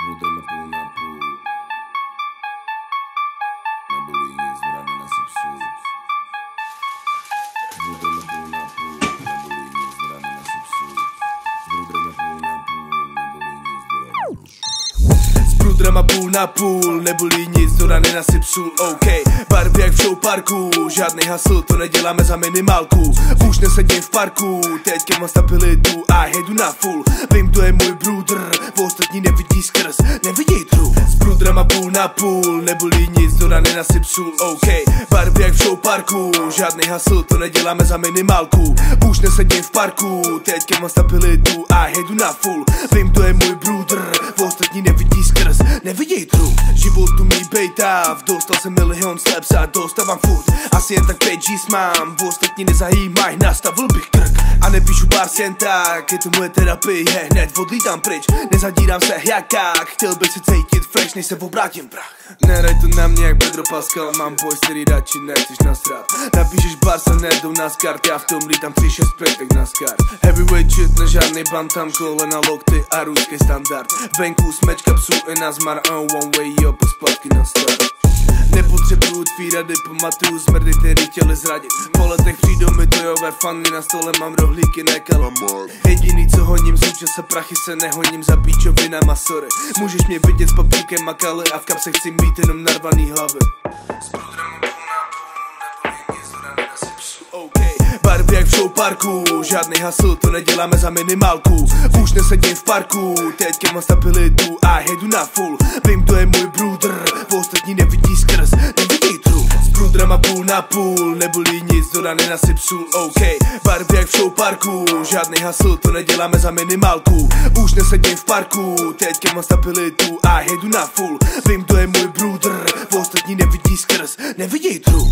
Zbrudeme půl na půl. Nebyli nic, zbraně na sepsu. Zbrudeme půl na půl. Nebyli nic, zbraně na sepsu. Zbrudeme půl na půl. Nebyli nic, zbraně. S brudrama půl na půl, neboli nic do rany nasypsul, OK. Barvy jak v show parku, žádný hustle, to neděláme za minimálku. Už nesedím v parku, teďka mám stabilitu a jedu na full. Vím, kdo je můj brudr, ostatní nevidí skrz, nevidí true. S brudrama půl na půl, neboli nic do rany nasypsul, OK. Barvy jak v show parku, žádný hustle, to neděláme za minimálku. Už nesedím v parku, teďka mám stabilitu a jedu na full. Vím, kdo je můj brudr, ostatní nevidí skrz, nevidí true. Životu mi bejtav, dostal jsem milion steps a dostávám furt. Asi jen tak 5 G's mám, ostatní nezajímaj, nastavil bych krk. A nepíšu bars jen tak, je to moje terapie, hned odlítám pryč. Nezadírám se jakák, chtěl bych se cítit fresh, než se obrátím prach. Nehraj to na mě jak Pedro Pascal, mám voice, který radši nechceš nasrát. Napíšeš bars a nejdou na skart, já v tom lítám 3-6 projektek na skart. Heavyweight shit, ne žádnej bantam, kolena, lokty a ruský standard. Venku smečka psů i nazmar, one way up a zpátky na start. Nepotřebuju tvý rady, pamatuju smrdy, který chtěli zradit. Po letech přijdou mi tojové fany, na stole mám rohlíky, ne kalamár. Jediný co honím, z se prachy se nehoním za píčovinama, sorry. Můžeš mě vidět s papíkem a kaly a v kapse chci mít jenom narvaný hlavy. Barvy jak v show parku, žádný hustle, to neděláme za minimálku. Už nesedím v parku, teďka mám stabilitu a jedu na full. Vím, kdo je můj brudr, ostatní nevidí skrz, nevidí true. S brudrama půl na půl, neboli nic do rany nasypsul, OK. Barvy jak v show parku, žádný hustle, to neděláme za minimálku. Už nesedím v parku, teďka mám stabilitu a jedu na full. Vím, kdo je můj brudr, ostatní nevidí skrz, nevidí true.